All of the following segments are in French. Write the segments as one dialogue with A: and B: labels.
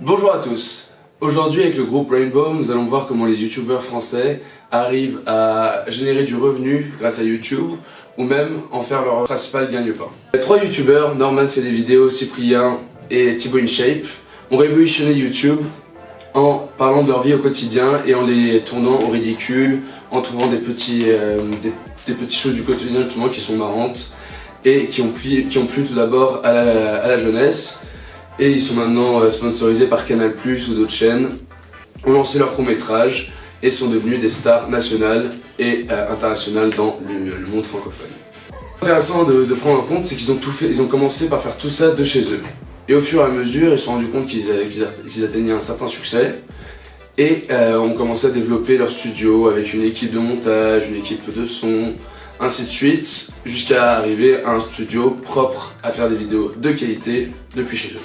A: Bonjour à tous. Aujourd'hui avec le groupe Rainbow, nous allons voir comment les youtubeurs français arrivent à générer du revenu grâce à YouTube ou même en faire leur principal gagne-pain. Les trois youtubeurs, Norman fait des vidéos, Cyprien et Thibaut InShape, ont révolutionné YouTube en parlant de leur vie au quotidien et en les tournant au ridicule, en trouvant des petites choses du quotidien justement qui sont marrantes et qui ont plu tout d'abord à la jeunesse. Et ils sont maintenant sponsorisés par Canal+ ou d'autres chaînes, ont lancé leur court-métrage et sont devenus des stars nationales et internationales dans le monde francophone. Intéressant de prendre en compte, c'est qu'ils ont commencé par faire tout ça de chez eux. Et au fur et à mesure, ils se sont rendus compte qu'ils atteignaient un certain succès et ont commencé à développer leur studio avec une équipe de montage, une équipe de son, ainsi de suite, jusqu'à arriver à un studio propre à faire des vidéos de qualité depuis chez eux.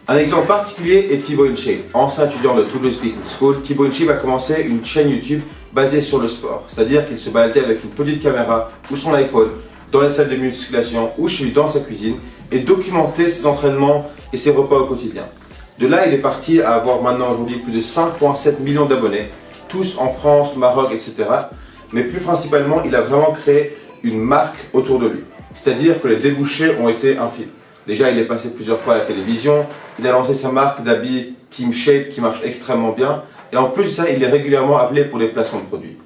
B: Un exemple particulier est Thibaut InShape. Ancien étudiant de Toulouse Business School, Thibaut InShape a commencé une chaîne YouTube basée sur le sport. C'est-à-dire qu'il se baladait avec une petite caméra ou son iPhone dans les salles de musculation ou chez lui dans sa cuisine et documentait ses entraînements et ses repas au quotidien. De là, il est parti à avoir maintenant aujourd'hui plus de 5,7 millions d'abonnés, tous en France, Maroc, etc. Mais plus principalement, il a vraiment créé une marque autour de lui. C'est-à-dire que les débouchés ont été infimes. Déjà, il est passé plusieurs fois à la télévision, il a lancé sa marque d'habits Team Shape qui marche extrêmement bien, et en plus de ça, il est régulièrement appelé pour des placements de produits.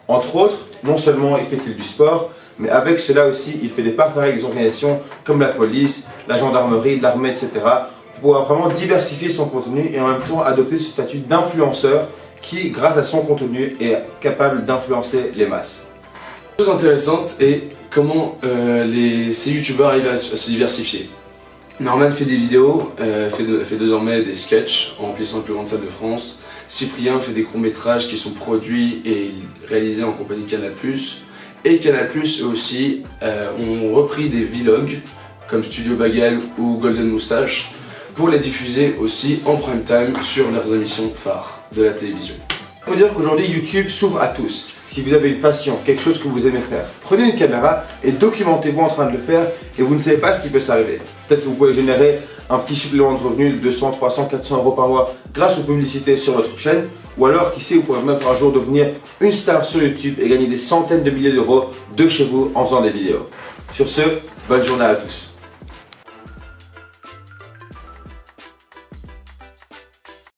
B: Entre autres, non seulement il fait-il du sport, mais avec cela aussi, il fait des partenariats avec des organisations comme la police, la gendarmerie, l'armée, etc. pour pouvoir vraiment diversifier son contenu et en même temps adopter ce statut d'influenceur qui, grâce à son contenu, est capable d'influencer les masses.
A: La chose intéressante est comment ces youtubeurs arrivent à se diversifier. Norman fait des vidéos, fait désormais des sketchs en remplissant la plus grande salle de France. Cyprien fait des courts-métrages qui sont produits et réalisés en compagnie de Canal+. Et Canal+, eux aussi, ont repris des vlogs comme Studio Bagel ou Golden Moustache pour les diffuser aussi en prime time sur leurs émissions phares de la télévision.
B: Il faut dire qu'aujourd'hui YouTube s'ouvre à tous. Si vous avez une passion, quelque chose que vous aimez faire, prenez une caméra et documentez-vous en train de le faire et vous ne savez pas ce qui peut s'arriver. Peut-être que vous pouvez générer un petit supplément de revenus de 200, 300, 400 euros par mois grâce aux publicités sur votre chaîne, ou alors qui sait, vous pouvez même un jour devenir une star sur YouTube et gagner des centaines de milliers d'euros de chez vous en faisant des vidéos. Sur ce, bonne journée à tous.